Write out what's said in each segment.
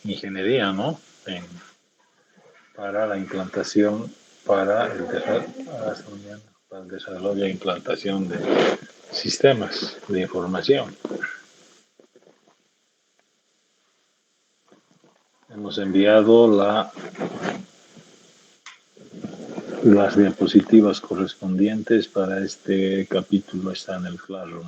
ingeniería, ¿no? Para la implantación, para el desarrollo e implantación de sistemas de información. Hemos enviado las diapositivas correspondientes para este capítulo, está en el Classroom.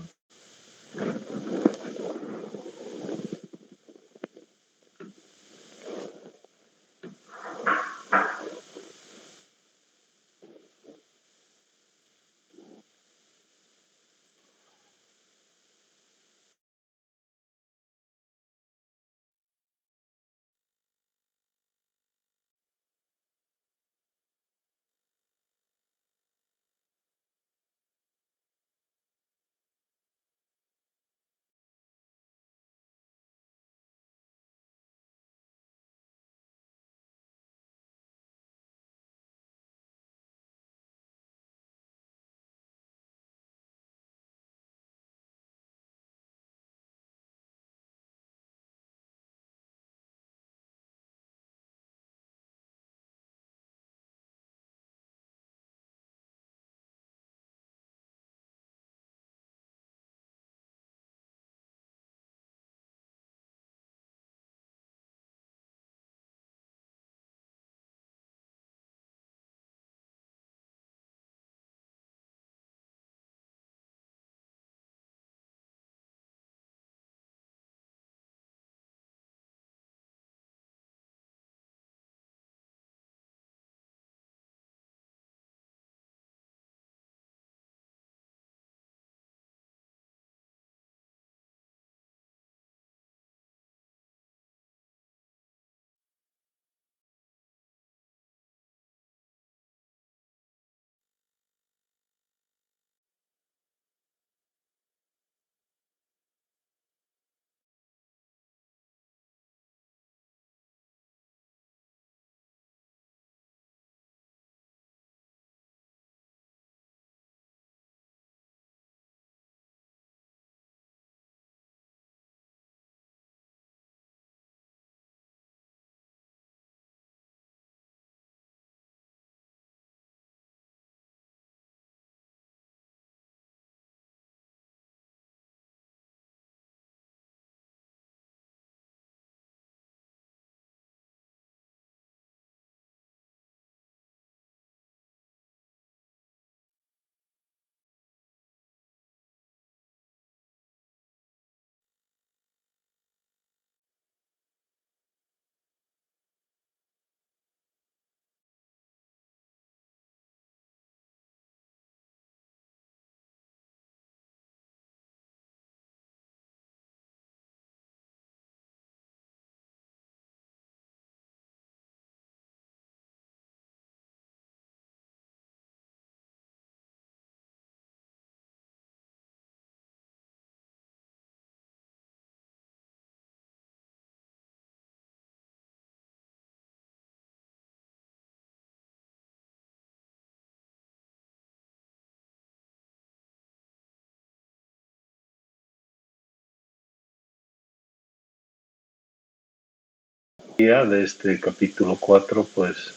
De este capítulo 4, pues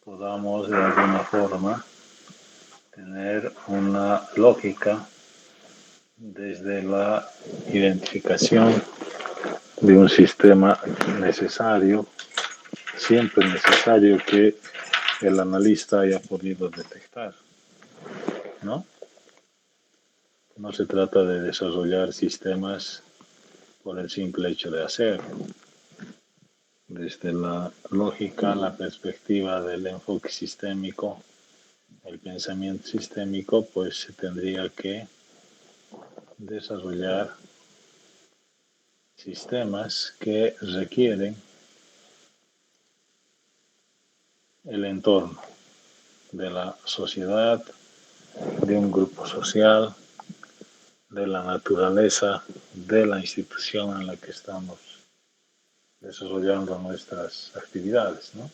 podamos de alguna forma tener una lógica desde la identificación de un sistema necesario, siempre necesario que el analista haya podido detectar, ¿no? No se trata de desarrollar sistemas por el simple hecho de hacerlo. Desde la lógica, la perspectiva del enfoque sistémico, el pensamiento sistémico, pues se tendría que desarrollar sistemas que requieren el entorno de la sociedad, de un grupo social, de la naturaleza, de la institución en la que estamos desarrollando nuestras actividades, ¿no?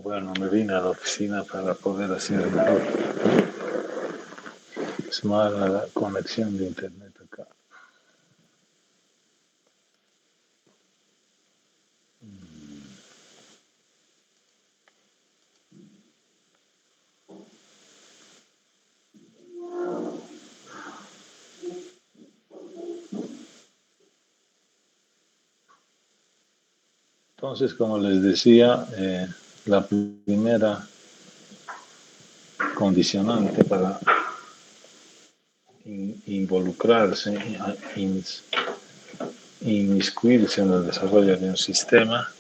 Bueno, me vine a la oficina para poder hacer mejor. Es mala la conexión de internet acá. Entonces, como les decía, la primera condicionante para involucrarse, inmiscuirse en el desarrollo de un sistema,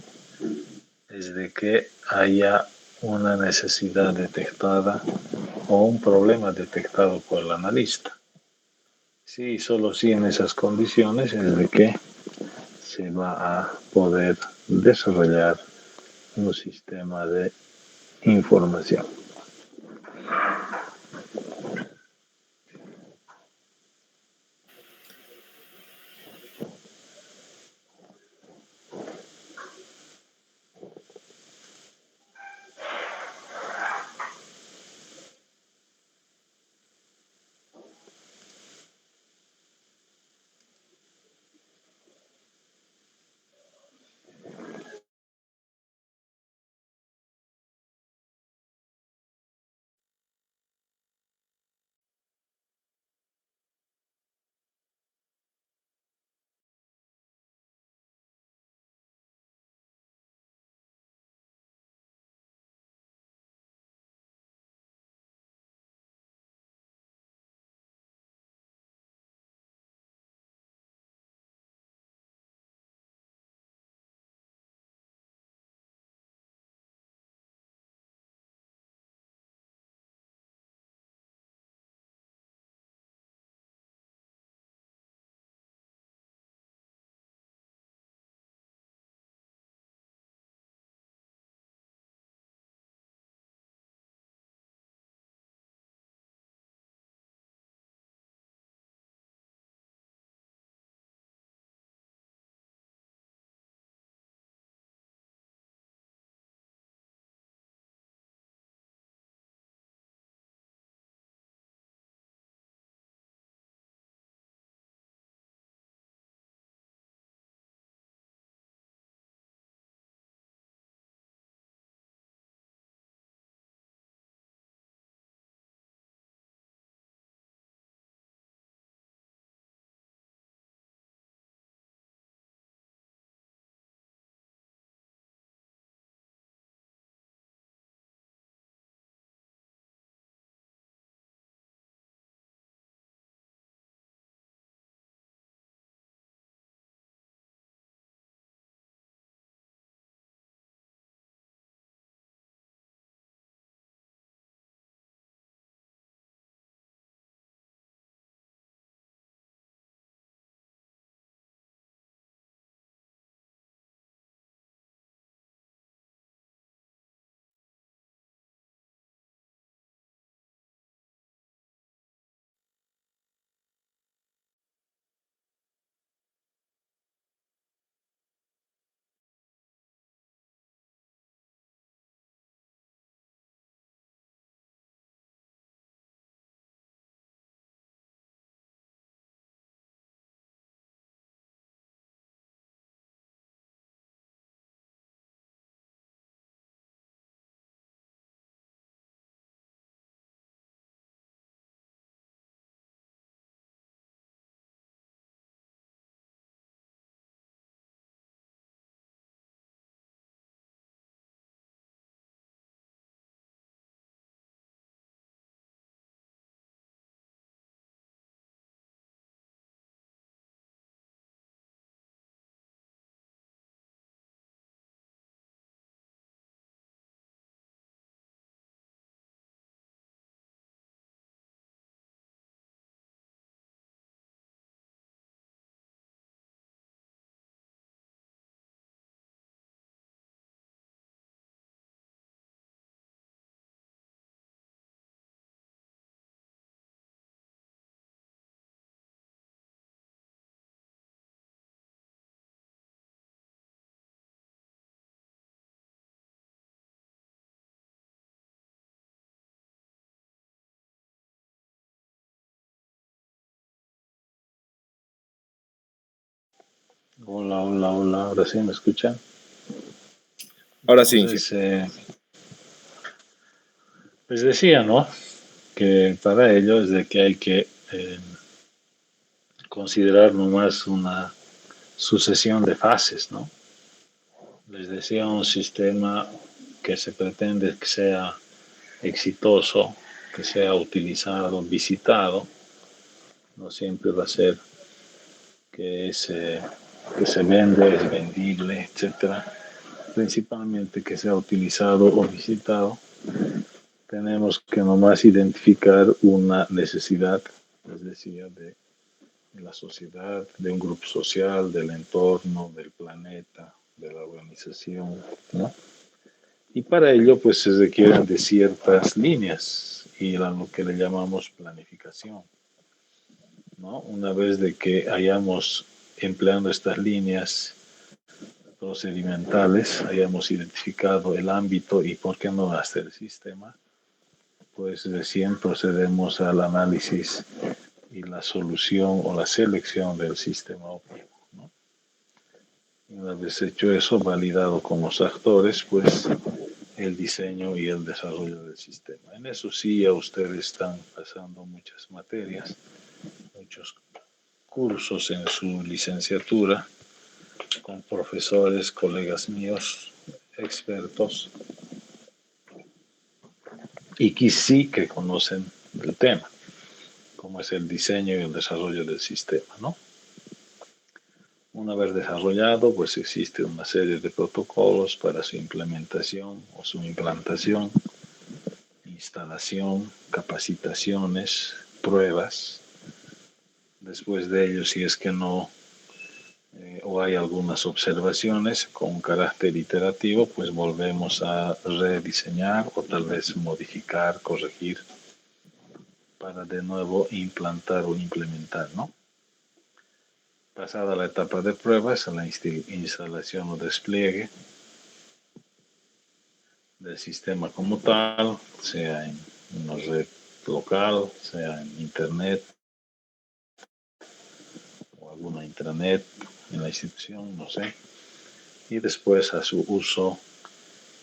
es de que haya una necesidad detectada o un problema detectado por el analista. Sí, solo si en esas condiciones es de que se va a poder desarrollar un sistema de información. Hola, hola, hola. Ahora sí me escuchan. Ahora sí, sí. Entonces, les decía, ¿no? Que para ello es de que hay que considerar nomás una sucesión de fases, ¿no? Les decía un sistema que se pretende que sea exitoso, que sea utilizado, visitado, no siempre va a ser que que se vende, es vendible, etcétera. Principalmente que sea utilizado o visitado, tenemos que nomás identificar una necesidad, les decía, de la sociedad, de un grupo social, del entorno, del planeta, de la organización, ¿no? Y para ello, pues se requieren de ciertas líneas y a lo que le llamamos planificación, ¿no? Una vez de que hayamos empleando estas líneas procedimentales, hayamos identificado el ámbito y por qué no hasta el sistema, pues recién procedemos al análisis y la solución o la selección del sistema óptimo, ¿no? Y una vez hecho eso, validado con los actores, pues el diseño y el desarrollo del sistema. En eso sí, ya ustedes están pasando muchas materias, muchos cursos en su licenciatura con profesores, colegas míos, expertos, y que sí que conocen el tema, como es el diseño y el desarrollo del sistema, ¿no? Una vez desarrollado, pues existe una serie de protocolos para su implementación o su implantación, instalación, capacitaciones, pruebas. Después de ello, si es que no o hay algunas observaciones con carácter iterativo, pues volvemos a rediseñar o tal vez modificar, corregir para de nuevo implantar o implementar, ¿no? Pasada la etapa de pruebas, la instalación o despliegue del sistema como tal, sea en una red local, sea en internet o alguna intranet en la institución, no sé, y después a su uso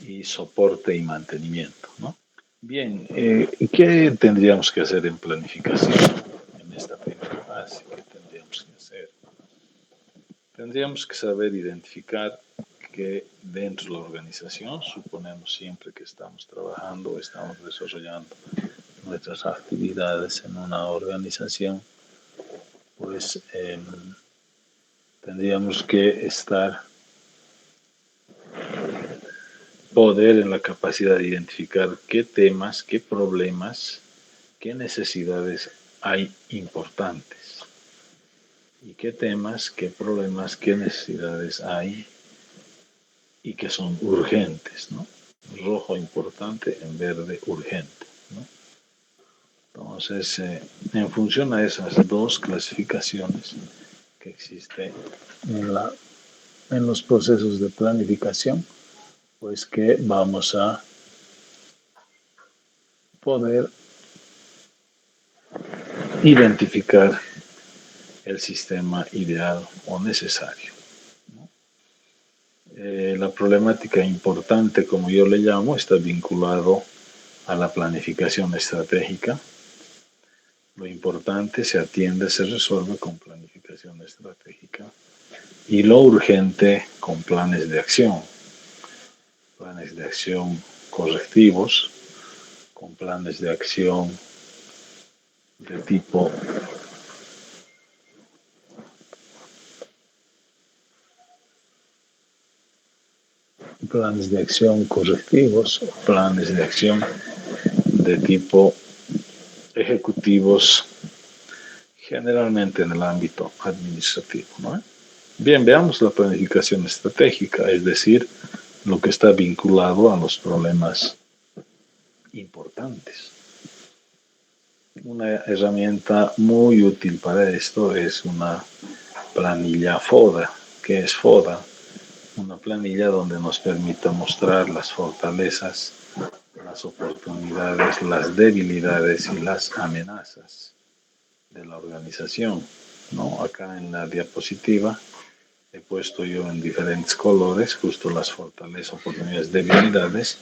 y soporte y mantenimiento, ¿no? Bien, ¿qué tendríamos que hacer en planificación en esta primera fase? ¿Qué tendríamos que hacer? Tendríamos que saber identificar que dentro de la organización, suponemos siempre que estamos trabajando, estamos desarrollando nuestras actividades en una organización, pues tendríamos que estar, poder en la capacidad de identificar qué temas, qué problemas, qué necesidades hay importantes y qué temas, qué problemas, qué necesidades hay y que son urgentes, ¿no? Rojo importante, en verde urgente, ¿no? Entonces, en función a esas dos clasificaciones que existen en, en los procesos de planificación, pues que vamos a poder identificar el sistema ideal o necesario. La problemática importante, como yo le llamo, está vinculado a la planificación estratégica. Lo importante se atiende, se resuelve con planificación estratégica y lo urgente con planes de acción correctivos, con planes de acción de tipo planes de acción correctivos, planes de acción de tipo ejecutivos, generalmente en el ámbito administrativo, ¿no? Bien, veamos la planificación estratégica, es decir, lo que está vinculado a los problemas importantes. Una herramienta muy útil para esto es una planilla FODA. ¿Qué es FODA? Una planilla donde nos permita mostrar las fortalezas, las oportunidades, las debilidades y las amenazas de la organización, ¿no? Acá en la diapositiva he puesto yo en diferentes colores justo las fortalezas, oportunidades, debilidades,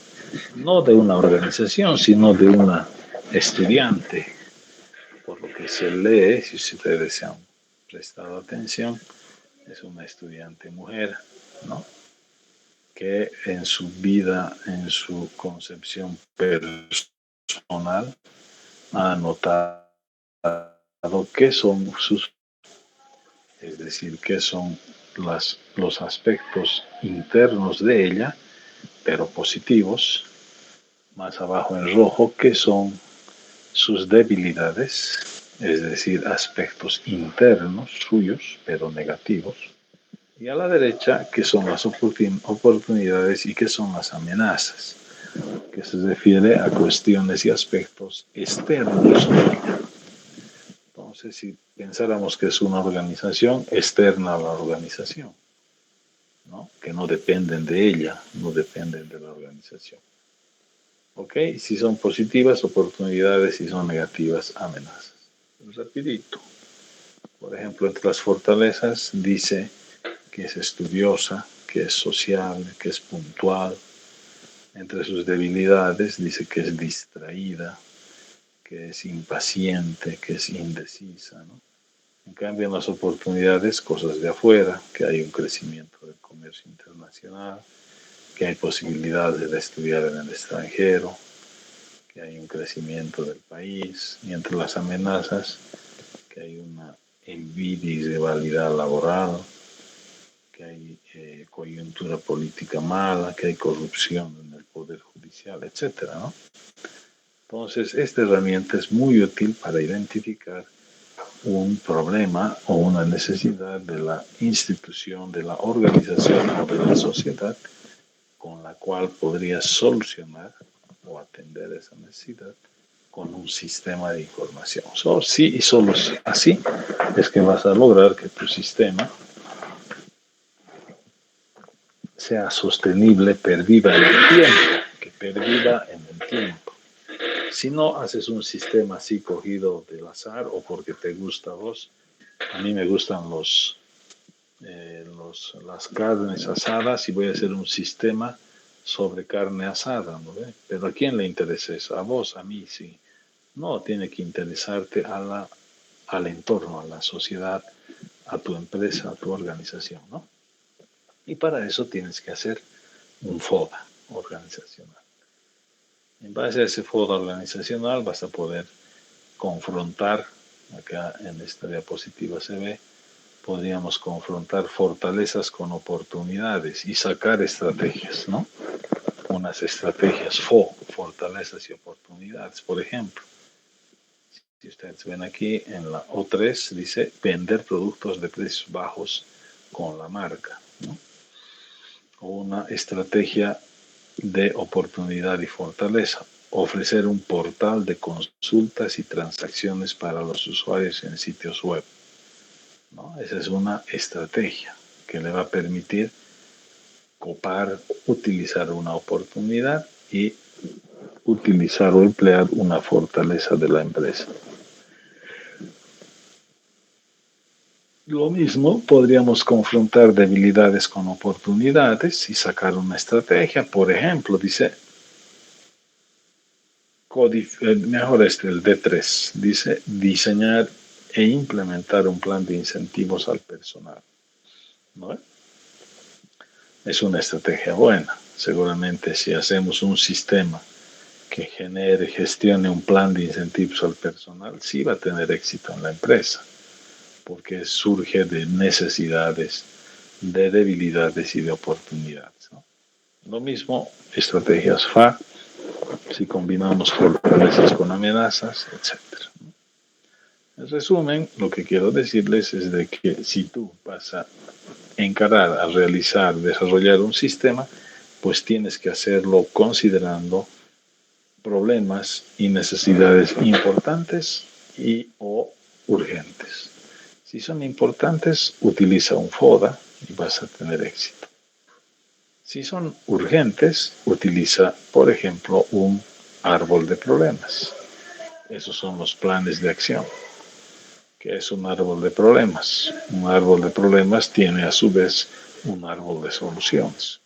no de una organización, sino de una estudiante. Por lo que se lee, si ustedes han prestado atención, es una estudiante mujer, ¿no? Que en su vida, en su concepción personal, ha notado qué son sus, es decir, qué son los aspectos internos de ella, pero positivos, más abajo en rojo, qué son sus debilidades, es decir, aspectos internos suyos, pero negativos, y a la derecha, qué son las oportunidades y qué son las amenazas, que se refiere a cuestiones y aspectos externos. Entonces, si pensáramos que es una organización externa a la organización, ¿no? Que no dependen de ella, no dependen de la organización. ¿Ok? Si son positivas, oportunidades, si son negativas, amenazas. Rapidito. Por ejemplo, entre las fortalezas dice que es estudiosa, que es sociable, que es puntual. Entre sus debilidades dice que es distraída, que es impaciente, que es indecisa, ¿no? En cambio, en las oportunidades, cosas de afuera, que hay un crecimiento del comercio internacional, que hay posibilidades de estudiar en el extranjero, que hay un crecimiento del país, y entre las amenazas, que hay una envidia y rivalidad laboral, que hay coyuntura política mala, que hay corrupción en el poder judicial, etcétera, ¿no? Entonces, esta herramienta es muy útil para identificar un problema o una necesidad de la institución, de la organización o de la sociedad con la cual podrías solucionar o atender esa necesidad con un sistema de información. Sí y solo así es que vas a lograr que tu sistema sea sostenible, perviva en el tiempo, que perviva en el tiempo. Si no haces un sistema así cogido del azar o porque te gusta a vos, a mí me gustan las carnes asadas y voy a hacer un sistema sobre carne asada, ¿no ve? Pero ¿a quién le interesa eso? A vos, a mí, sí. No, tiene que interesarte al entorno, a la sociedad, a tu empresa, a tu organización, ¿no? Y para eso tienes que hacer un FODA organizacional. En base a ese FODA organizacional vas a poder confrontar, acá en esta diapositiva se ve, podríamos confrontar fortalezas con oportunidades y sacar estrategias, ¿no? Unas estrategias fortalezas y oportunidades. Por ejemplo, si ustedes ven aquí en la O3 dice vender productos de precios bajos con la marca, ¿no? O una estrategia de oportunidad y fortaleza, ofrecer un portal de consultas y transacciones para los usuarios en sitios web, ¿no? Esa es una estrategia que le va a permitir copar, utilizar una oportunidad y utilizar o emplear una fortaleza de la empresa. Lo mismo, podríamos confrontar debilidades con oportunidades y sacar una estrategia. Por ejemplo, dice, mejor el D3, dice diseñar e implementar un plan de incentivos al personal, ¿no? Es una estrategia buena. Seguramente si hacemos un sistema que genere, gestione un plan de incentivos al personal, sí va a tener éxito en la empresa, porque surge de necesidades, de debilidades y de oportunidades, ¿no? Lo mismo, estrategias FA, si combinamos fortalezas con amenazas, etc. En resumen, lo que quiero decirles es de que si tú vas a encarar, a realizar, desarrollar un sistema, pues tienes que hacerlo considerando problemas y necesidades importantes y o urgentes. Si son importantes, utiliza un FODA y vas a tener éxito. Si son urgentes, utiliza, por ejemplo, un árbol de problemas. Esos son los planes de acción. que es un árbol de problemas. Un árbol de problemas tiene a su vez un árbol de soluciones.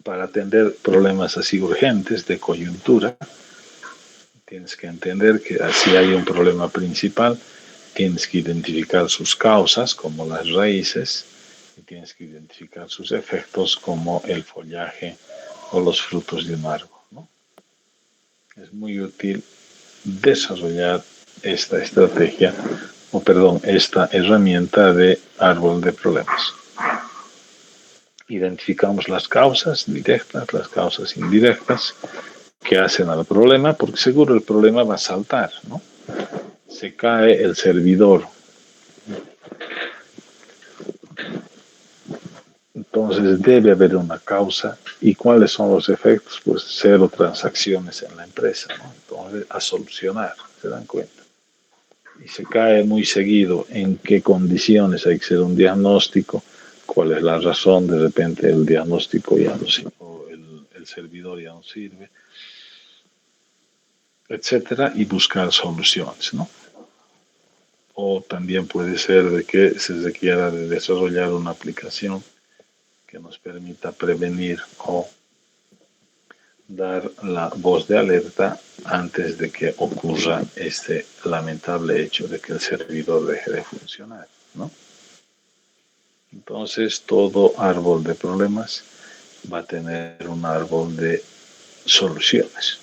Para atender problemas así urgentes de coyuntura, tienes que entender que si hay un problema principal, tienes que identificar sus causas como las raíces y tienes que identificar sus efectos como el follaje o los frutos de un árbol, ¿no? Es muy útil desarrollar esta estrategia, esta herramienta de árbol de problemas. Identificamos las causas directas, las causas indirectas que hacen al problema, porque seguro el problema va a saltar, ¿no? Se cae el servidor. Entonces debe haber una causa. ¿Y cuáles son los efectos? Pues 0 transacciones en la empresa, ¿no? Entonces, a solucionar, ¿se dan cuenta? Y se cae muy seguido en qué condiciones hay que hacer un diagnóstico, cuál es la razón, de repente el diagnóstico ya no sirve, o el servidor ya no sirve, etcétera, y buscar soluciones, ¿no? O también puede ser de que se requiera de desarrollar una aplicación que nos permita prevenir o dar la voz de alerta antes de que ocurra este lamentable hecho de que el servidor deje de funcionar, ¿no? Entonces, todo árbol de problemas va a tener un árbol de soluciones.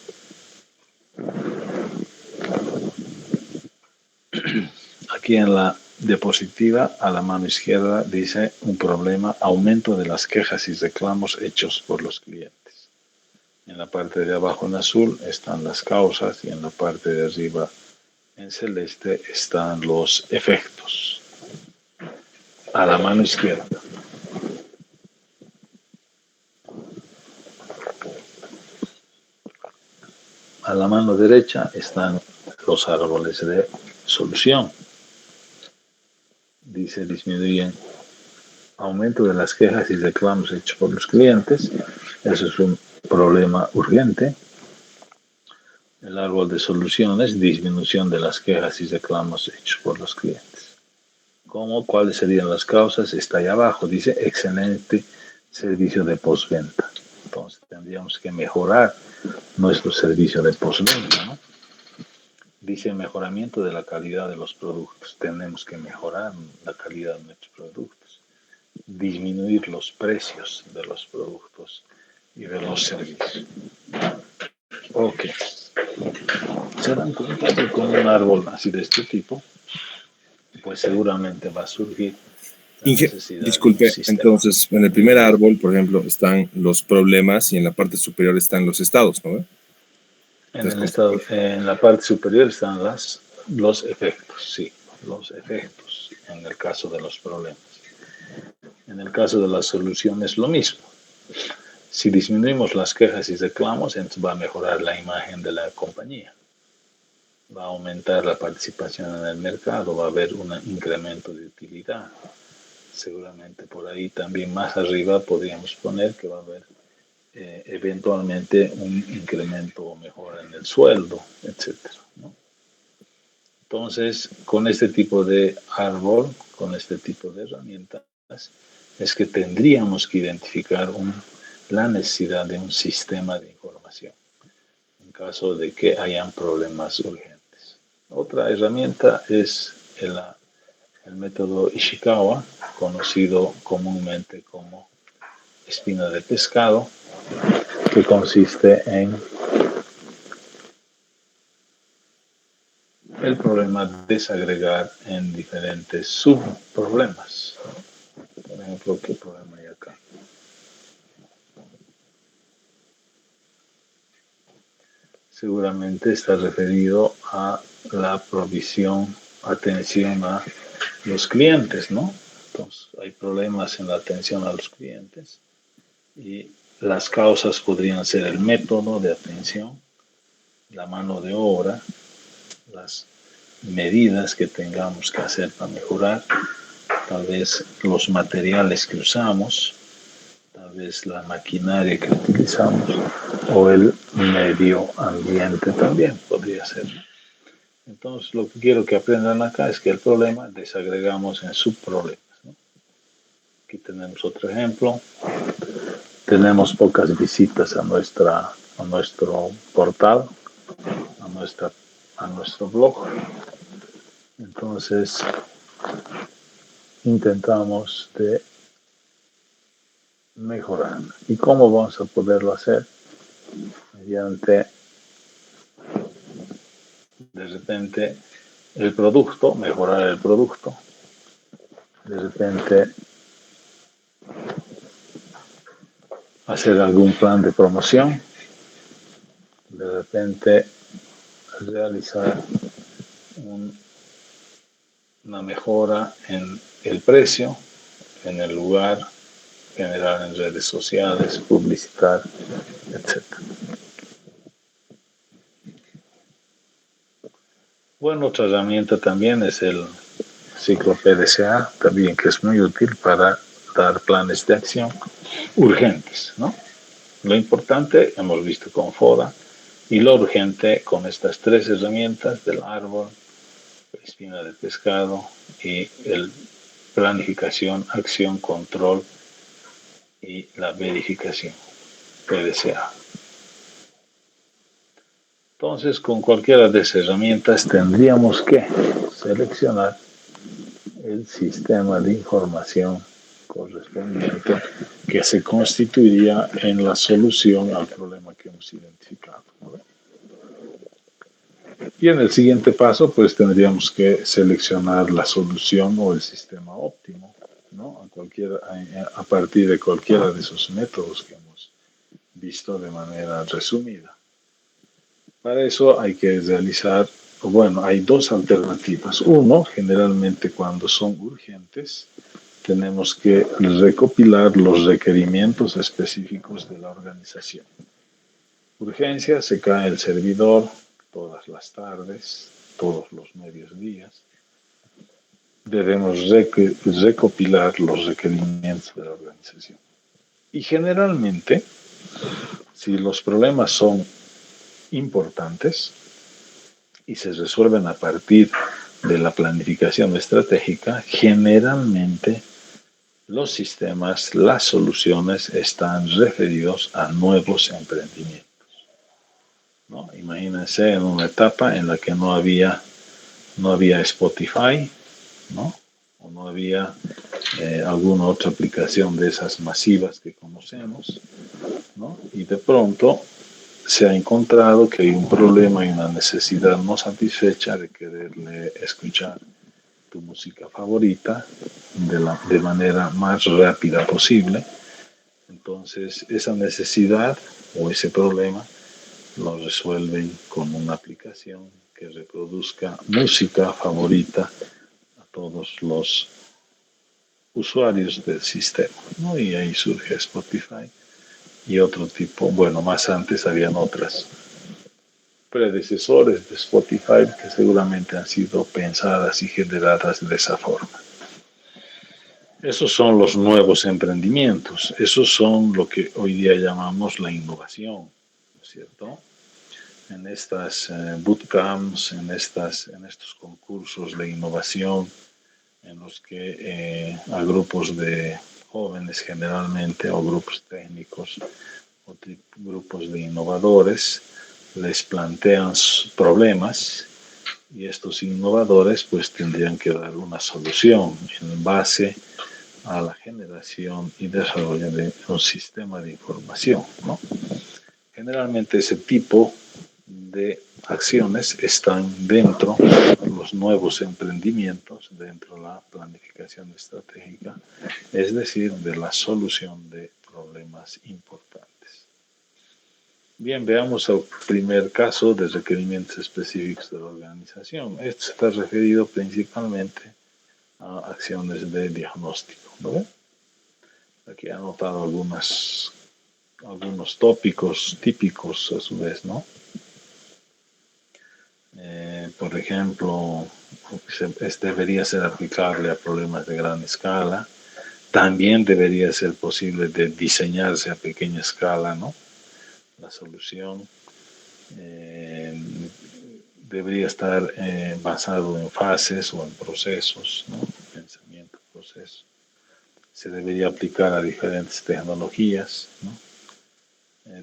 Aquí en la diapositiva, a la mano izquierda, dice un problema, aumento de las quejas y reclamos hechos por los clientes. En la parte de abajo en azul están las causas y en la parte de arriba en celeste están los efectos. A la mano izquierda. A la mano derecha están los árboles de solución. Dice disminuyen aumento de las quejas y reclamos hechos por los clientes. Eso es un problema urgente. El árbol de soluciones, disminución de las quejas y reclamos hechos por los clientes. ¿Cómo? ¿Cuáles serían las causas? Está ahí abajo, dice excelente servicio de postventa. Entonces tendríamos que mejorar nuestro servicio de postventa, ¿no? Dice mejoramiento de la calidad de los productos. Tenemos que mejorar la calidad de nuestros productos. Disminuir los precios de los productos y de los servicios. Ok. Se dan cuenta que con un árbol así de este tipo, pues seguramente va a surgir la necesidad de un Disculpe, sistema. entonces en el primer árbol, por ejemplo, están los problemas y en la parte superior están los estados, ¿no? En la parte superior están los efectos, sí, los efectos en el caso de los problemas. En el caso de la solución es lo mismo. Si disminuimos las quejas y reclamos, entonces va a mejorar la imagen de la compañía. Va a aumentar la participación en el mercado, va a haber un incremento de utilidad. Seguramente por ahí también más arriba podríamos poner que va a haber eventualmente un incremento o mejora en el sueldo, etcétera, ¿no? Entonces, con este tipo de árbol, con este tipo de herramientas, es que tendríamos que identificar la necesidad de un sistema de información en caso de que hayan problemas urgentes. Otra herramienta es el método Ishikawa, conocido comúnmente como espina de pescado, que consiste en el problema desagregar en diferentes subproblemas. Por ejemplo, ¿qué problema hay acá? Seguramente está referido a la provisión, atención a los clientes, ¿no? Entonces, hay problemas en la atención a los clientes y las causas podrían ser el método de atención, la mano de obra, las medidas que tengamos que hacer para mejorar, tal vez los materiales que usamos, tal vez la maquinaria que utilizamos o el medio ambiente también podría ser, ¿no? Entonces, lo que quiero que aprendan acá es que el problema desagregamos en subproblemas, ¿no? Aquí tenemos otro ejemplo. Tenemos pocas visitas a nuestro portal, a nuestro blog. Entonces, intentamos de mejorar. ¿Y cómo vamos a poderlo hacer? Mediante, de repente, el producto, mejorar el producto. De repente, hacer algún plan de promoción. De repente, realizar una mejora en el precio, en el lugar, generar en redes sociales, publicitar, etc. Bueno, otra herramienta también es el ciclo PDCA, también que es muy útil para dar planes de acción urgentes, ¿no? Lo importante, hemos visto con FODA, y lo urgente con estas tres herramientas del árbol, la espina del pescado y el planificación, acción, control y la verificación, PDCA. Entonces, con cualquiera de esas herramientas tendríamos que seleccionar el sistema de información correspondiente que se constituiría en la solución al problema que hemos identificado, ¿no? Y en el siguiente paso, pues tendríamos que seleccionar la solución o el sistema óptimo, ¿no? A partir de cualquiera de esos métodos que hemos visto de manera resumida. Para eso hay que realizar, bueno, hay dos alternativas. Uno, generalmente cuando son urgentes, tenemos que recopilar los requerimientos específicos de la organización. Urgencia, se cae el servidor todas las tardes, todos los medios días. Debemos recopilar los requerimientos de la organización. Y generalmente, si los problemas son importantes y se resuelven a partir de la planificación estratégica, generalmente los sistemas, las soluciones están referidos a nuevos emprendimientos, ¿no? Imagínense en una etapa en la que no había Spotify, ¿no? O no había alguna otra aplicación de esas masivas que conocemos, ¿no? Y de pronto se ha encontrado que hay un problema y una necesidad no satisfecha de quererle escuchar tu música favorita de manera más rápida posible. Entonces, esa necesidad o ese problema lo resuelven con una aplicación que reproduzca música favorita a todos los usuarios del sistema, ¿no? Y ahí surge Spotify y otro tipo, bueno, más antes habían otras predecesores de Spotify que seguramente han sido pensadas y generadas de esa forma. Esos son los nuevos emprendimientos, esos son lo que hoy día llamamos la innovación, ¿no es cierto? En estas bootcamps, en estos concursos de innovación, en los que a grupos de jóvenes generalmente, o grupos técnicos, o grupos de innovadores, les plantean problemas y estos innovadores pues tendrían que dar una solución en base a la generación y desarrollo de un sistema de información, ¿no? Generalmente ese tipo de acciones están dentro de los nuevos emprendimientos, dentro de la planificación estratégica, es decir, de la solución de problemas importantes. Bien, veamos el primer caso de requerimientos específicos de la organización. Esto está referido principalmente a acciones de diagnóstico, ¿no? Aquí he anotado algunos tópicos típicos a su vez, ¿no? Por ejemplo, debería ser aplicable a problemas de gran escala, También debería ser posible de diseñarse a pequeña escala, ¿no? La solución eh, debería estar basado en fases o en procesos, ¿no? Pensamiento, proceso. Se debería aplicar a diferentes tecnologías, ¿no?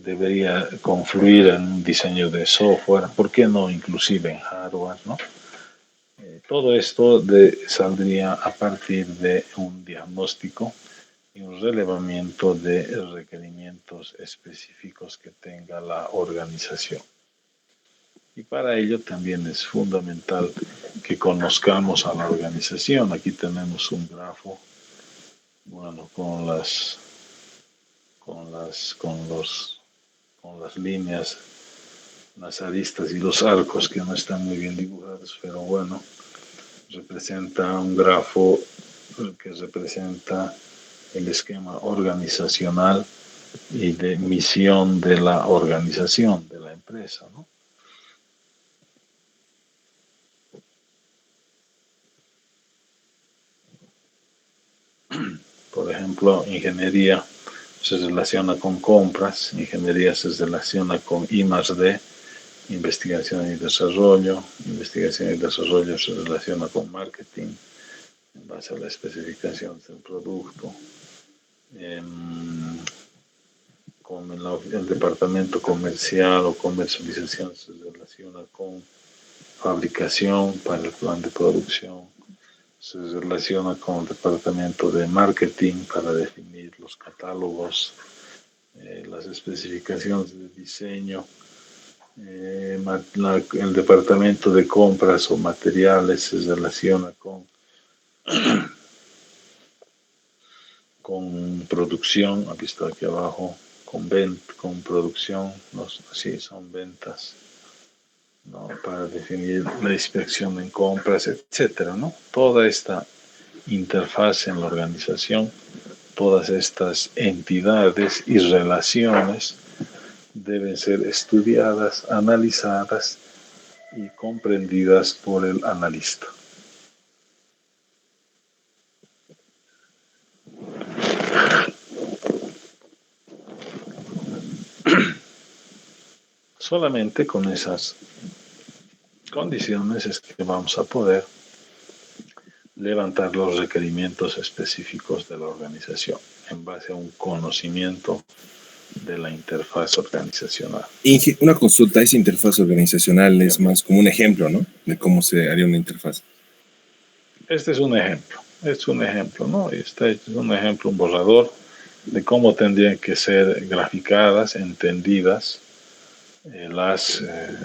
Debería confluir en un diseño de software, ¿por qué no inclusive en hardware, ¿no? Todo esto saldría a partir de un diagnóstico y un relevamiento de requerimientos específicos que tenga la organización. Y para ello también es fundamental que conozcamos a la organización. Aquí tenemos un grafo, bueno, con las líneas, las aristas y los arcos que no están muy bien dibujados, pero bueno, representa un grafo que representa el esquema organizacional y de misión de la organización, de la empresa, ¿no? Por ejemplo, ingeniería se relaciona con compras, ingeniería se relaciona con I+D, investigación y desarrollo, investigación y desarrollo se relaciona con marketing, en base a la especificación del producto. Con el departamento comercial o comercialización se relaciona con fabricación para el plan de producción, se relaciona con el departamento de marketing para definir los catálogos, las especificaciones de diseño, el departamento de compras o materiales se relaciona con producción, aquí está aquí abajo, con producción, sí, son ventas, ¿no? Para definir la inspección en compras, etcétera, ¿no? Toda esta interfaz en la organización, todas estas entidades y relaciones deben ser estudiadas, analizadas y comprendidas por el analista. Solamente con esas condiciones es que vamos a poder levantar los requerimientos específicos de la organización en base a un conocimiento de la interfaz organizacional. Una consulta, esa interfaz organizacional es más como un ejemplo, ¿no? De cómo se haría una interfaz. Este es un ejemplo, ¿no? Este es un ejemplo, un borrador de cómo tendrían que ser graficadas, entendidas las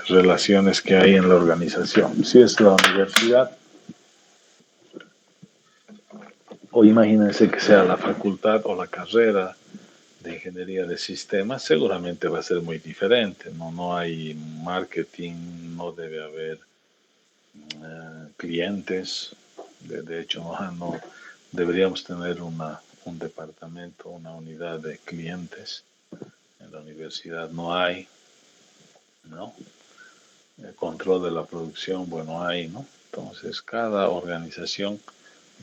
relaciones que hay en la organización. Si es la universidad, o imagínense que sea la facultad o la carrera de ingeniería de sistemas, seguramente va a ser muy diferente. No hay marketing, no debe haber clientes. De hecho, no deberíamos tener un departamento, una unidad de clientes. En la universidad no hay, ¿no? El control de la producción, bueno, hay, ¿no? Entonces, cada organización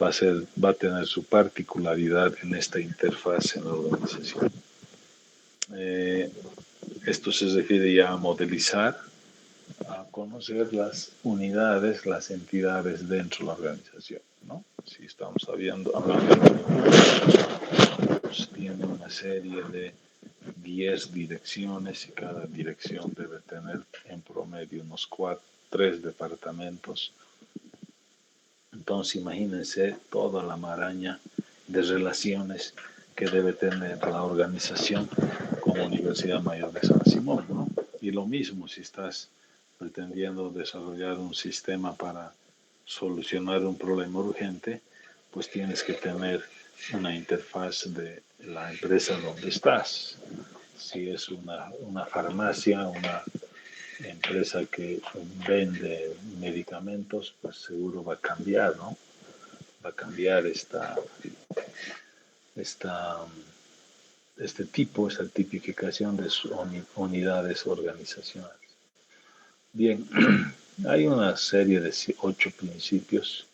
va a tener su particularidad en esta interfaz en la organización. Esto se refiere ya a modelizar, a conocer las unidades, las entidades dentro de la organización, ¿no? Si estamos hablando pues tiene una serie de 10 direcciones y cada dirección debe tener en promedio unos 3 departamentos. Entonces imagínense toda la maraña de relaciones que debe tener la organización como Universidad Mayor de San Simón, ¿no? Y lo mismo si estás pretendiendo desarrollar un sistema para solucionar un problema urgente, pues tienes que tener una interfaz de la empresa donde estás. Si es una farmacia, una empresa que vende medicamentos, pues seguro va a cambiar, ¿no? Va a cambiar esta, este tipo, esta tipificación de sus unidades organizacionales. Bien, hay una serie de 8 principios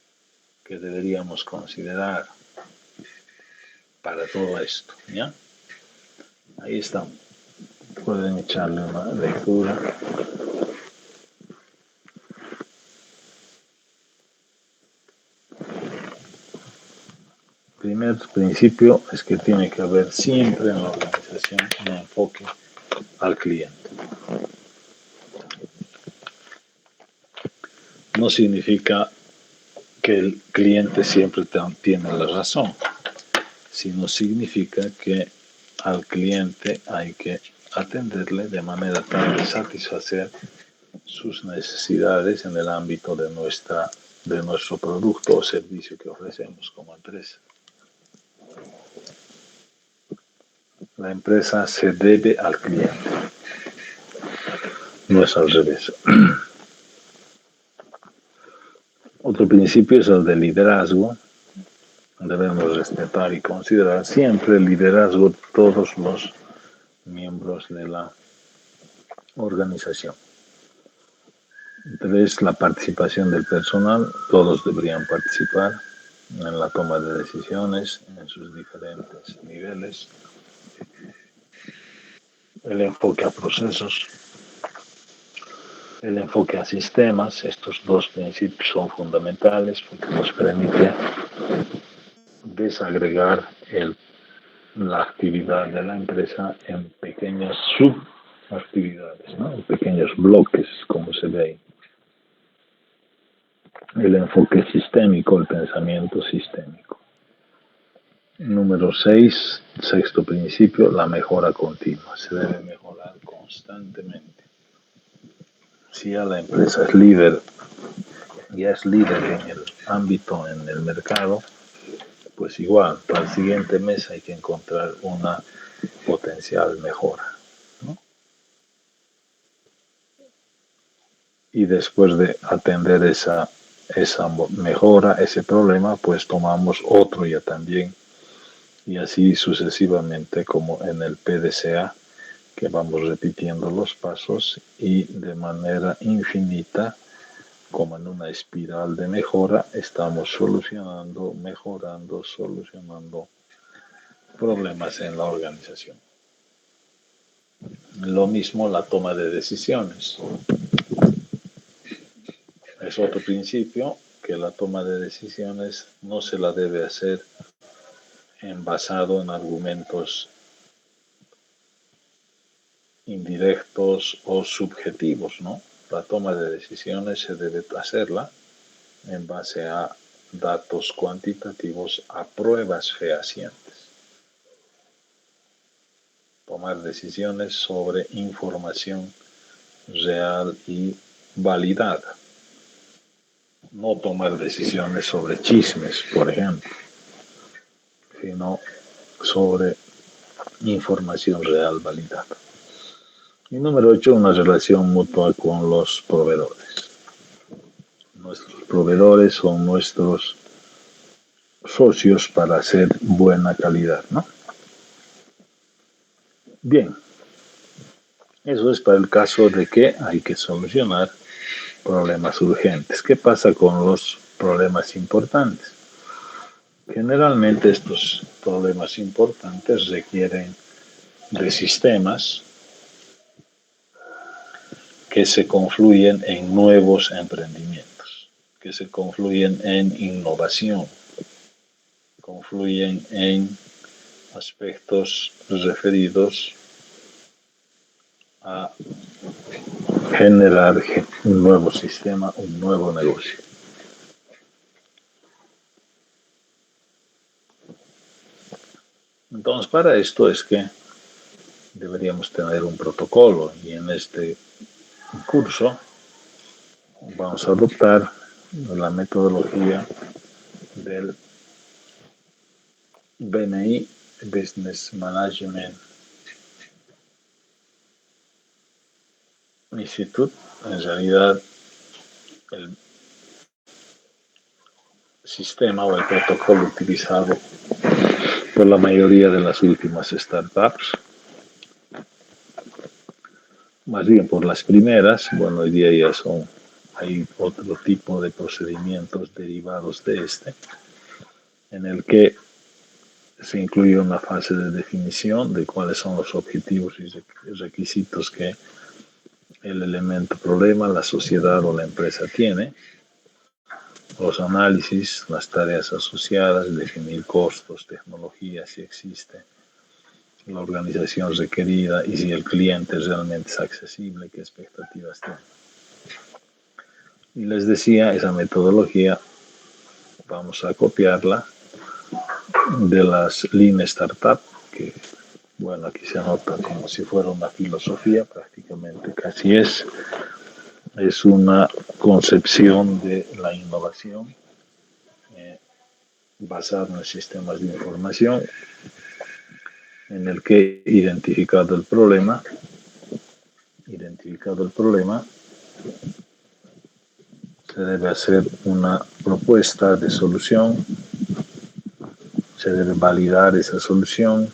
que deberíamos considerar. para todo esto, ¿ya? Ahí está. Pueden echarle una lectura. Primer principio es que tiene que haber siempre en la organización un enfoque al cliente. No significa que el cliente siempre tiene la razón, sino significa que al cliente hay que atenderle de manera tal de satisfacer sus necesidades en el ámbito de nuestro producto o servicio que ofrecemos como empresa. La empresa se debe al cliente, no es al revés. Otro principio es el de liderazgo. Debemos respetar y considerar siempre el liderazgo de todos los miembros de la organización. 3, la participación del personal. Todos deberían participar en la toma de decisiones en sus diferentes niveles. El enfoque a procesos, el enfoque a sistemas. Estos dos principios son fundamentales porque nos permite desagregar la actividad de la empresa en pequeñas subactividades, ¿no? En pequeños bloques, como se ve ahí. El enfoque sistémico, el pensamiento sistémico. Número 6, sexto principio, la mejora continua. Se debe mejorar constantemente. Si ya la empresa es líder, ya es líder en el ámbito, en el mercado, pues igual, para el siguiente mes hay que encontrar una potencial mejora, ¿no? Y después de atender esa mejora, ese problema, pues tomamos otro ya también, y así sucesivamente como en el PDCA, que vamos repitiendo los pasos y de manera infinita, como en una espiral de mejora, estamos solucionando, mejorando, solucionando problemas en la organización. Lo mismo la toma de decisiones. Es otro principio que la toma de decisiones no se la debe hacer basado en argumentos indirectos o subjetivos, ¿no? La toma de decisiones se debe hacerla en base a datos cuantitativos, a pruebas fehacientes. Tomar decisiones sobre información real y validada. No tomar decisiones sobre chismes, por ejemplo, sino sobre información real validada. Y número 8, una relación mutua con los proveedores. Nuestros proveedores son nuestros socios para hacer buena calidad, ¿no? Bien, eso es para el caso de que hay que solucionar problemas urgentes. ¿Qué pasa con los problemas importantes? Generalmente estos problemas importantes requieren de sistemas que se confluyen en nuevos emprendimientos, que se confluyen en innovación, confluyen en aspectos referidos a generar un nuevo sistema, un nuevo negocio. Entonces, para esto es que deberíamos tener un protocolo, y en este curso vamos a adoptar la metodología del BMI, Business Management Institute. En realidad, el sistema o el protocolo utilizado por la mayoría de las últimas startups, más bien por las primeras. Bueno, hoy día ya hay otro tipo de procedimientos derivados de este, en el que se incluye una fase de definición de cuáles son los objetivos y requisitos que el elemento problema, la sociedad o la empresa tiene, los análisis, las tareas asociadas, definir costos, tecnología si existe, la organización requerida y si el cliente realmente es accesible, qué expectativas tiene. Y les decía, esa metodología vamos a copiarla de las Lean Startup, que bueno, aquí se anota como si fuera una filosofía, prácticamente casi es una concepción de la innovación basada en sistemas de información en el que identificado el problema, se debe hacer una propuesta de solución, se debe validar esa solución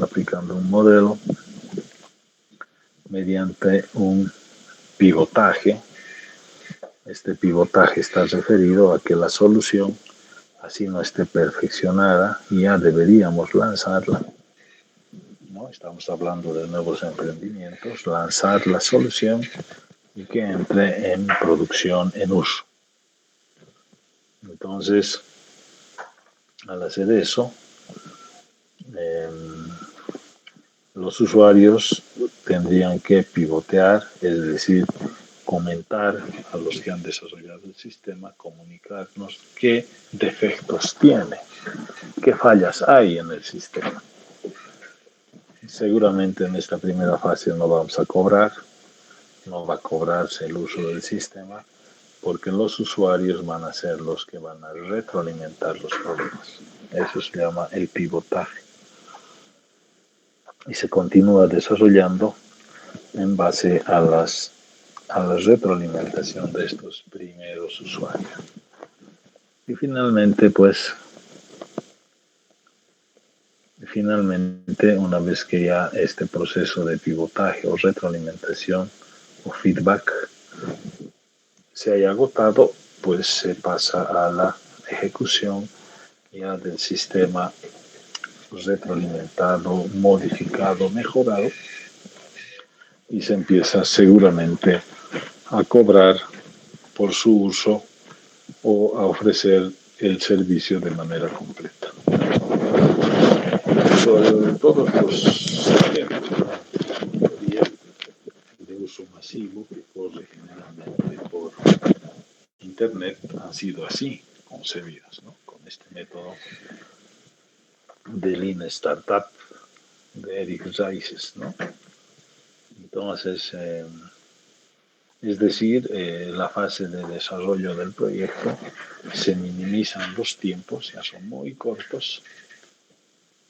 aplicando un modelo mediante un pivotaje. Este pivotaje está referido a que la solución, así no esté perfeccionada, ya deberíamos lanzarla. ¿No? Estamos hablando de nuevos emprendimientos, lanzar la solución y que entre en producción, en uso. Entonces, al hacer eso, los usuarios tendrían que pivotear, es decir, comentar a los que han desarrollado el sistema, comunicarnos qué defectos tiene, qué fallas hay en el sistema. Seguramente en esta primera fase no vamos a cobrar, no va a cobrarse el uso del sistema, porque los usuarios van a ser los que van a retroalimentar los problemas. Eso se llama el pivotaje. Y se continúa desarrollando en base a la retroalimentación de estos primeros usuarios. Y finalmente, una vez que ya este proceso de pivotaje o retroalimentación o feedback se haya agotado, pues se pasa a la ejecución ya del sistema retroalimentado, modificado, mejorado, y se empieza seguramente a cobrar por su uso o a ofrecer el servicio de manera completa. Sobre todos los sistemas de uso masivo que corre generalmente por Internet han sido así concebidos, ¿no? Con este método de Lean Startup de Eric Ries, ¿no? Entonces, es decir, la fase de desarrollo del proyecto se minimizan los tiempos, ya son muy cortos,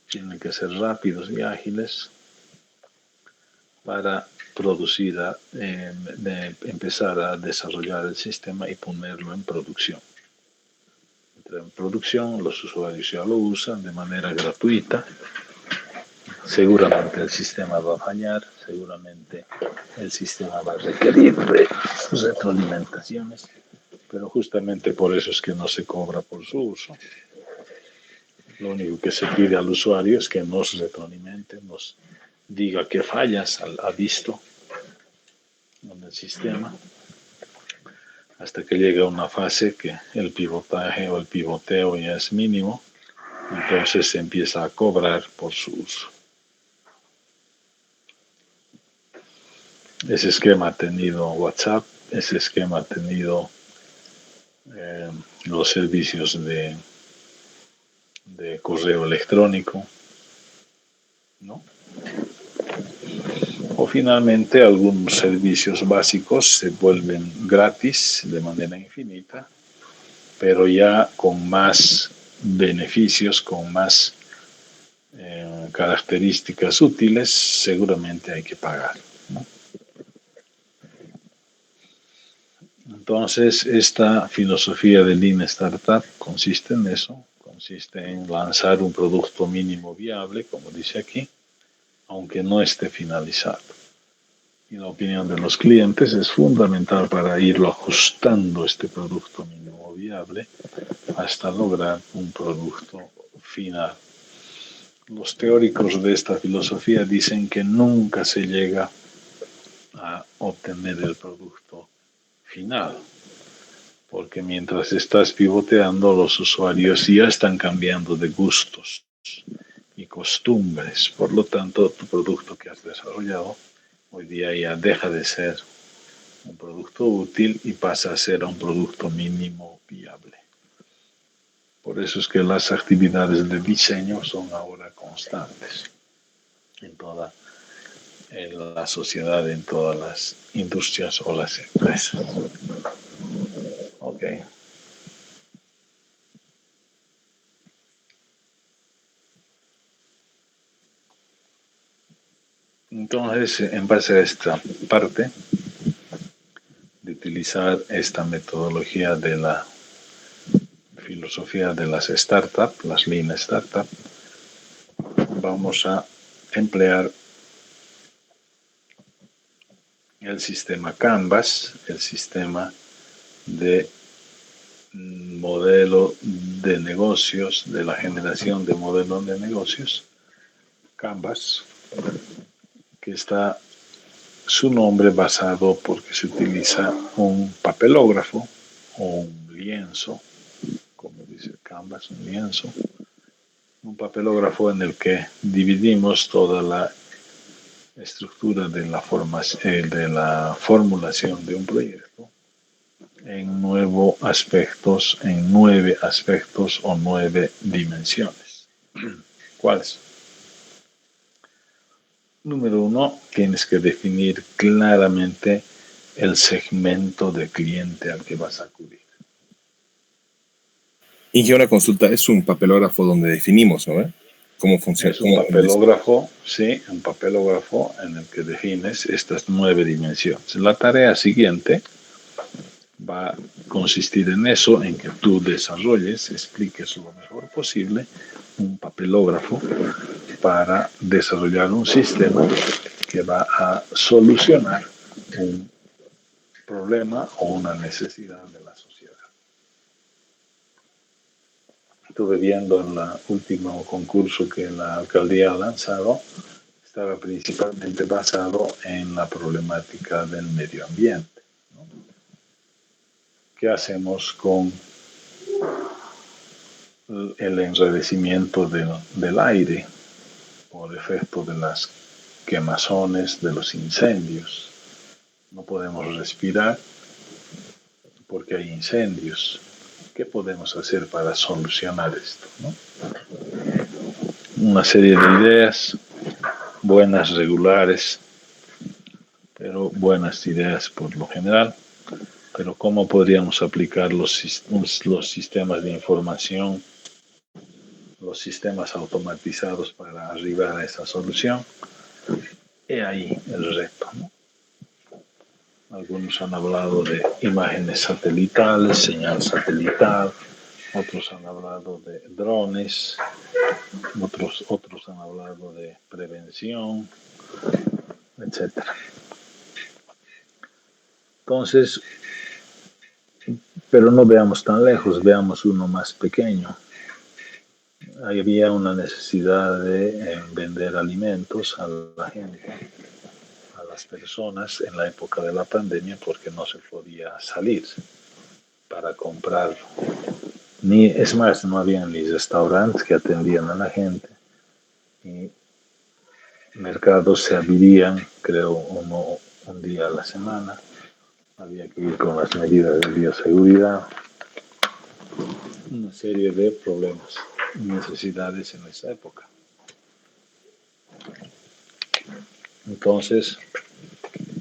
tienen que ser rápidos y ágiles para producir, empezar a desarrollar el sistema y ponerlo en producción. Entra en producción, los usuarios ya lo usan de manera gratuita. Seguramente el sistema va a fallar, seguramente el sistema va a requerir de retroalimentaciones, pero justamente por eso es que no se cobra por su uso. Lo único que se pide al usuario es que nos retroalimente, nos diga qué fallas ha visto en el sistema, hasta que llega una fase que el pivotaje o el pivoteo ya es mínimo, entonces se empieza a cobrar por su uso. Ese esquema ha tenido WhatsApp, ese esquema ha tenido los servicios de correo electrónico, ¿no? O finalmente algunos servicios básicos se vuelven gratis de manera infinita, pero ya con más beneficios, con más características útiles, seguramente hay que pagar, ¿no? Entonces, esta filosofía de Lean Startup consiste en eso, consiste en lanzar un producto mínimo viable, como dice aquí, aunque no esté finalizado. Y la opinión de los clientes es fundamental para irlo ajustando este producto mínimo viable hasta lograr un producto final. los teóricos de esta filosofía dicen que nunca se llega a obtener el producto final, porque mientras estás pivoteando, los usuarios ya están cambiando de gustos y costumbres. Por lo tanto, tu producto que has desarrollado hoy día ya deja de ser un producto útil y pasa a ser un producto mínimo viable. Por eso es que las actividades de diseño son ahora constantes en la sociedad, en todas las industrias o las empresas. Ok. Entonces, en base a esta parte de utilizar esta metodología de la filosofía de las startups, las Lean Startup, vamos a emplear el sistema Canvas, el sistema de modelo de negocios, de la generación de modelos de negocios, Canvas, que está su nombre basado porque se utiliza un papelógrafo o un lienzo, como dice Canvas, un lienzo, un papelógrafo en el que dividimos toda la estructura de de la formulación de un proyecto en nueve aspectos o 9 dimensiones. ¿Cuáles? Número uno, tienes que definir claramente el segmento de cliente al que vas a acudir. Y una consulta, es un papelógrafo donde definimos, ¿no? ¿Cómo funciona? Es un papelógrafo, sí, un papelógrafo en el que defines estas 9 dimensiones. La tarea siguiente va a consistir en eso, en que tú desarrolles, expliques lo mejor posible un papelógrafo para desarrollar un sistema que va a solucionar un problema o una necesidad de la sociedad. Estuve viendo en el último concurso que la alcaldía ha lanzado, estaba principalmente basado en la problemática del medio ambiente, ¿no? ¿Qué hacemos con el enredecimiento del aire por efecto de las quemazones, de los incendios? No podemos respirar porque hay incendios. ¿Qué podemos hacer para solucionar esto, ¿no? Una serie de ideas, buenas, regulares, pero buenas ideas por lo general. Pero ¿cómo podríamos aplicar los sistemas de información, los sistemas automatizados para arribar a esa solución? Y ahí el reto, ¿no? Algunos han hablado de imágenes satelitales, señal satelital, otros han hablado de drones, otros han hablado de prevención, etcétera. Entonces, pero no veamos tan lejos, veamos uno más pequeño. Había una necesidad de vender alimentos a la gente, a las personas en la época de la pandemia porque no se podía salir para comprar. Es más, no había ni restaurantes que atendían a la gente. Y mercados se abrirían, creo, un día a la semana. Había que ir con las medidas de bioseguridad. Una serie de problemas y necesidades en esa época. Entonces,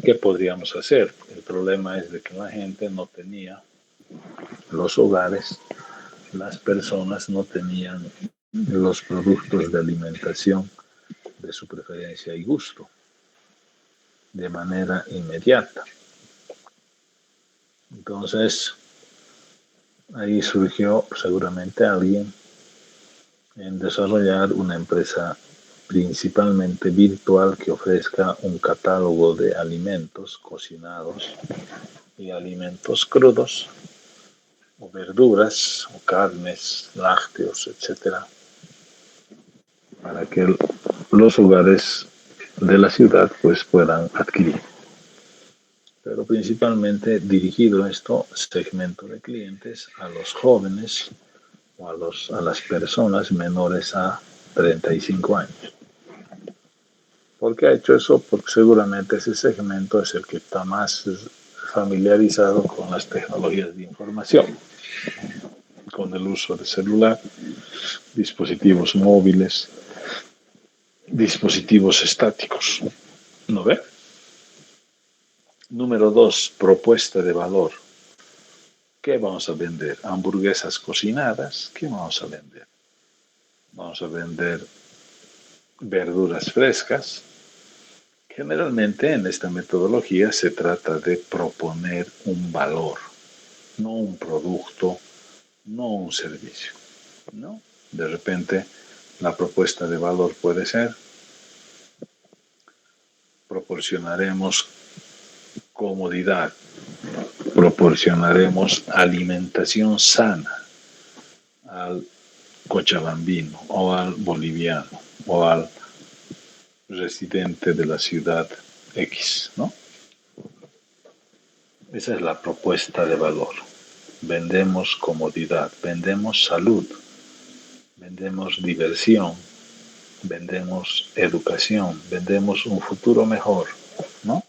¿qué podríamos hacer? El problema es de que la gente no tenía los hogares, las personas no tenían los productos de alimentación de su preferencia y gusto de manera inmediata. Entonces, ahí surgió seguramente alguien en desarrollar una empresa principalmente virtual que ofrezca un catálogo de alimentos cocinados y alimentos crudos, o verduras, o carnes, lácteos, etcétera, para que los hogares de la ciudad pues puedan adquirir. Pero principalmente dirigido esto segmento de clientes a los jóvenes o a las personas menores a 35 años. ¿Por qué ha hecho eso? Porque seguramente ese segmento es el que está más familiarizado con las tecnologías de información, con el uso de celular, dispositivos móviles, dispositivos estáticos. ¿No ve? Número 2, propuesta de valor. ¿Qué vamos a vender? Hamburguesas cocinadas. ¿Qué vamos a vender? Vamos a vender verduras frescas. Generalmente en esta metodología se trata de proponer un valor, no un producto, no un servicio, ¿no? De repente la propuesta de valor puede ser: proporcionaremos comodidad, proporcionaremos alimentación sana al cochabambino o al boliviano o al residente de la ciudad X, ¿no? Esa es la propuesta de valor. Vendemos comodidad, vendemos salud, vendemos diversión, vendemos educación, vendemos un futuro mejor, ¿no?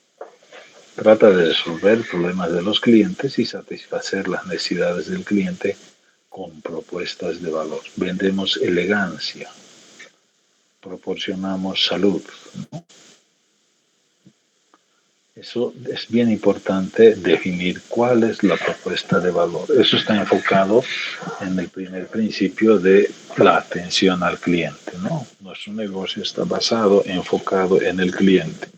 Trata de resolver problemas de los clientes y satisfacer las necesidades del cliente con propuestas de valor. Vendemos elegancia, proporcionamos salud, ¿no? Eso es bien importante, definir cuál es la propuesta de valor. Eso está enfocado en el primer principio de la atención al cliente, ¿no? Nuestro negocio está basado, enfocado en el cliente,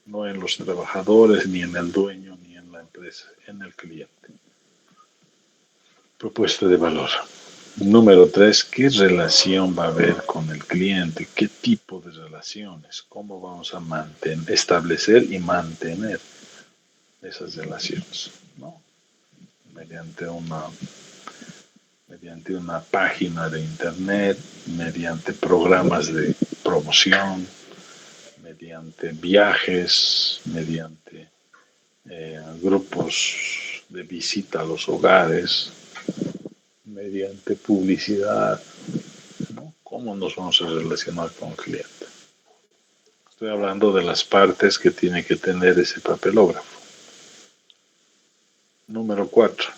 no en los trabajadores, ni en el dueño, ni en la empresa, en el cliente. Propuesta de valor. Número 3, ¿qué relación va a haber con el cliente? ¿Qué tipo de relaciones? ¿Cómo vamos a establecer y mantener esas relaciones? ¿No? Mediante una página de internet, mediante programas de promoción, mediante viajes, mediante grupos de visita a los hogares, mediante publicidad, ¿no? ¿Cómo nos vamos a relacionar con el cliente? Estoy hablando de las partes que tiene que tener ese papelógrafo. Número 4,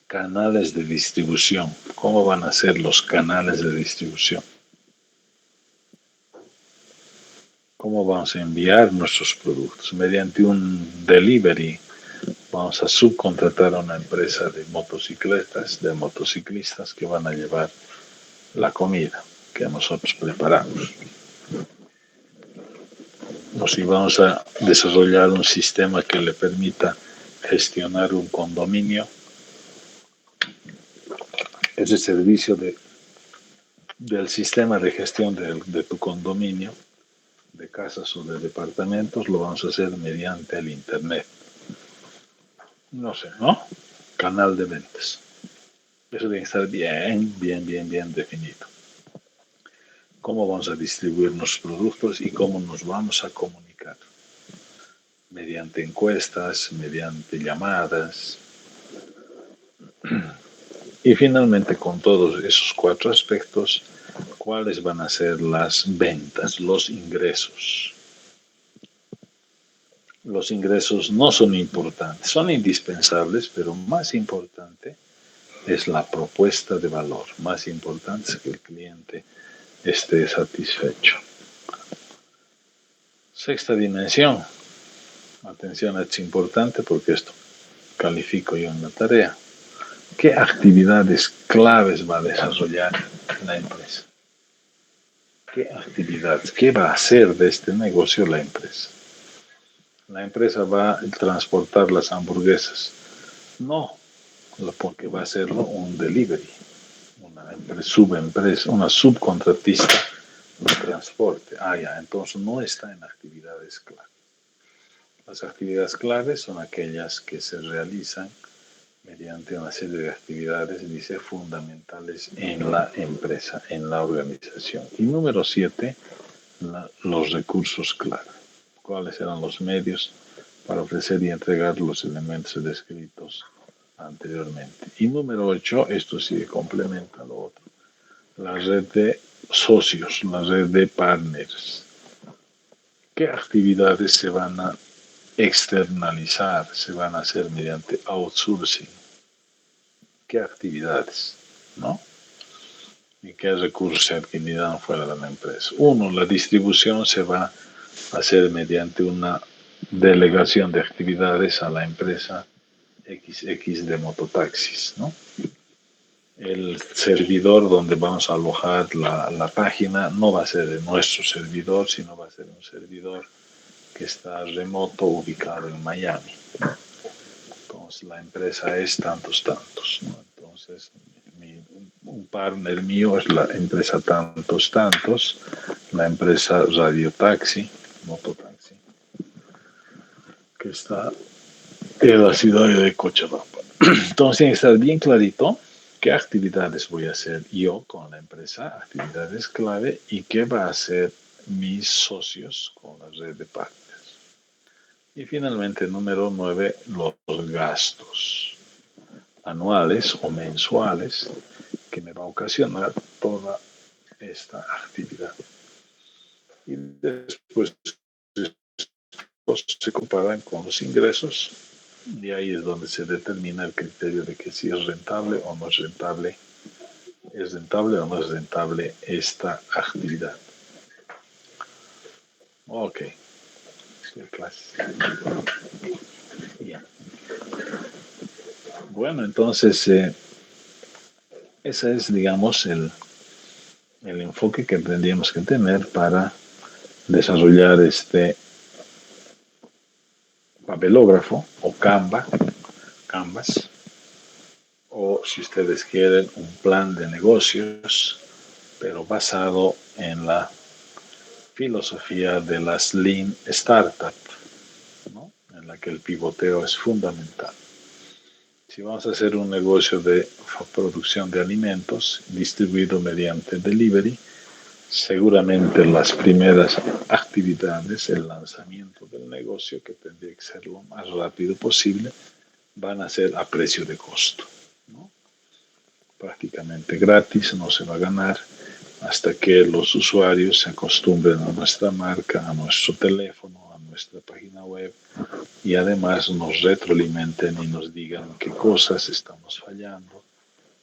canales de distribución. ¿Cómo van a ser los canales de distribución? ¿Cómo vamos a enviar nuestros productos? Mediante un delivery. Vamos a subcontratar a una empresa de motocicletas, de motociclistas que van a llevar la comida que nosotros preparamos. O si vamos a desarrollar un sistema que le permita gestionar un condominio, ese servicio del sistema de gestión de tu condominio, de casas o de departamentos, lo vamos a hacer mediante el Internet. No sé, ¿no? Canal de ventas. Eso tiene que estar bien definido. Cómo vamos a distribuir nuestros productos y cómo nos vamos a comunicar. Mediante encuestas, mediante llamadas. Y finalmente, con todos esos 4 aspectos, ¿cuáles van a ser las ventas, los ingresos? Los ingresos no son importantes, son indispensables, pero más importante es la propuesta de valor. Más importante es que el cliente esté satisfecho. Sexta dimensión. Atención, es importante porque esto califico yo en la tarea. ¿Qué actividades claves va a desarrollar la empresa? ¿Qué actividades? ¿Qué va a hacer de este negocio la empresa? La empresa va a transportar las hamburguesas. No, porque va a hacerlo un delivery, una subcontratista de transporte. Ya, entonces no está en actividades claves. Las actividades claves son aquellas que se realizan mediante una serie de actividades, dice, fundamentales en la empresa, en la organización. Y número 7, los recursos clave. ¿Cuáles eran los medios para ofrecer y entregar los elementos descritos anteriormente? Y número 8, esto sí complementa lo otro, la red de socios, la red de partners. ¿Qué actividades se van a externalizar, se van a hacer mediante outsourcing? ¿Qué actividades? ¿No? ¿Y qué recursos se adquirirán fuera de la empresa? Uno, la distribución se va a hacer mediante una delegación de actividades a la empresa XX de mototaxis, ¿no? El servidor donde vamos a alojar la página no va a ser de nuestro servidor, sino va a ser un servidor que está remoto, ubicado en Miami. Entonces, la empresa es tantos, tantos, ¿no? Entonces, un partner mío es la empresa tantos, tantos, la empresa Radio Taxi, Mototaxi, que está en la ciudad de Cochabamba. Entonces, tiene que estar bien clarito qué actividades voy a hacer yo con la empresa, actividades clave, y qué va a hacer mis socios con la red de partners. Y finalmente, número 9, los gastos anuales o mensuales que me va a ocasionar toda esta actividad. Y después se comparan con los ingresos y ahí es donde se determina el criterio de que si es rentable o no es rentable o no es rentable esta actividad. Ok, clase. Bien. Bueno, entonces ese es, digamos, el enfoque que tendríamos que tener para desarrollar este papelógrafo o Canvas, o si ustedes quieren un plan de negocios, pero basado en la filosofía de las Lean Startup, ¿no? En la que el pivoteo es fundamental. Si vamos a hacer un negocio de producción de alimentos distribuido mediante delivery, seguramente las primeras actividades, el lanzamiento del negocio, que tendría que ser lo más rápido posible, van a ser a precio de costo, ¿no? Prácticamente gratis, no se va a ganar hasta que los usuarios se acostumbren a nuestra marca, a nuestro teléfono, a nuestra página web y además nos retroalimenten y nos digan qué cosas estamos fallando.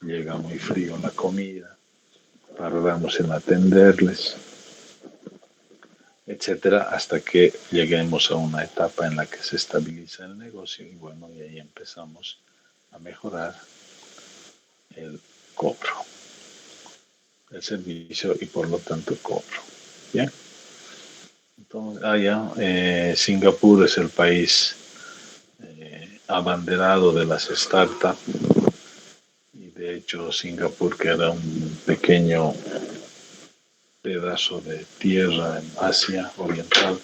Llega muy frío la comida, tardamos en atenderles, etcétera, hasta que lleguemos a una etapa en la que se estabiliza el negocio y bueno, y ahí empezamos a mejorar el cobro, el servicio y por lo tanto el cobro. Bien. Entonces, Singapur es el país abanderado de las startups y de hecho Singapur, que era un pequeño pedazo de tierra en Asia Oriental,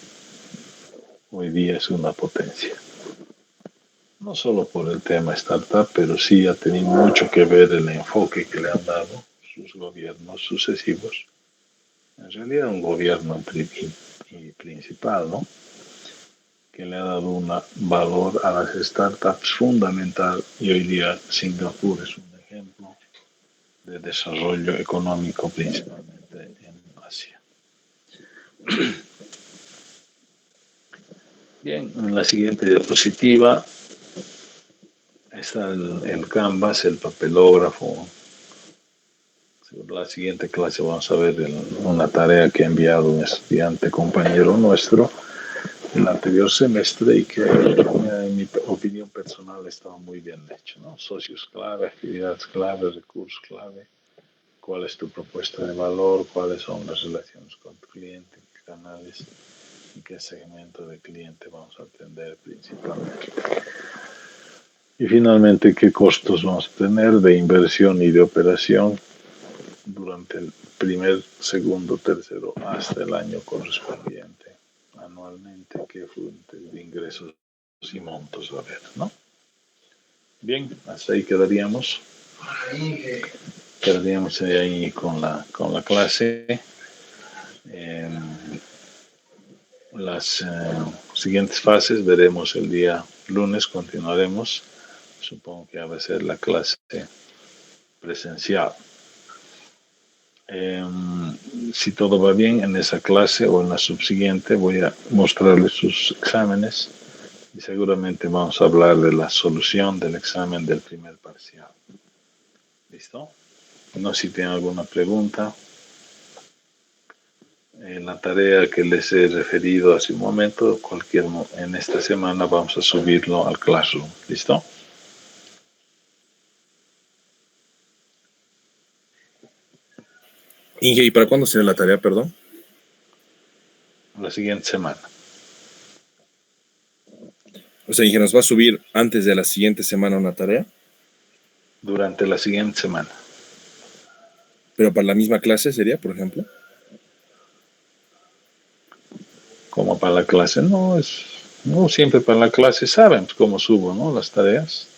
hoy día es una potencia. No solo por el tema startup, pero sí ha tenido mucho que ver el enfoque que le han dado sus gobiernos sucesivos. En realidad un gobierno principal, ¿no? Que le ha dado un valor a las startups fundamental y hoy día Singapur es un ejemplo de desarrollo económico principalmente en Asia. Bien, en la siguiente diapositiva está el Canvas, el papelógrafo. En la siguiente clase vamos a ver una tarea que ha enviado un estudiante compañero nuestro el anterior semestre y que en mi opinión personal estaba muy bien hecho, ¿no? Socios clave, actividades clave, recursos clave, cuál es tu propuesta de valor, cuáles son las relaciones con tu cliente, qué canales y qué segmento de cliente vamos a atender principalmente. Y finalmente, qué costos vamos a tener de inversión y de operación durante el primer, segundo, tercero, hasta el año correspondiente. Anualmente, qué fuentes de ingresos y montos va a haber, ¿no? Bien, hasta ahí quedaríamos. Quedaríamos ahí con la clase. Las siguientes fases veremos el día lunes, continuaremos. Supongo que va a ser la clase presencial. Si todo va bien en esa clase o en la subsiguiente, voy a mostrarles sus exámenes y seguramente vamos a hablar de la solución del examen del primer parcial. ¿Listo? No sé si tienen alguna pregunta. En la tarea que les he referido hace un momento, en esta semana vamos a subirlo al Classroom. ¿Listo? Inge, ¿y para cuándo será la tarea, perdón? La siguiente semana. O sea, Inge, ¿nos va a subir antes de la siguiente semana una tarea? Durante la siguiente semana. ¿Pero para la misma clase sería, por ejemplo? Como para la clase, no siempre para la clase saben cómo subo, ¿no? Las tareas.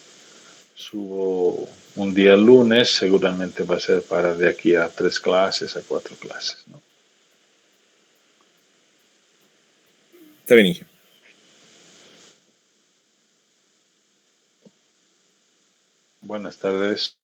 Subo un día lunes, seguramente va a ser para de aquí a 3 clases, a 4 clases, ¿no? Está bien, Inge. Buenas tardes.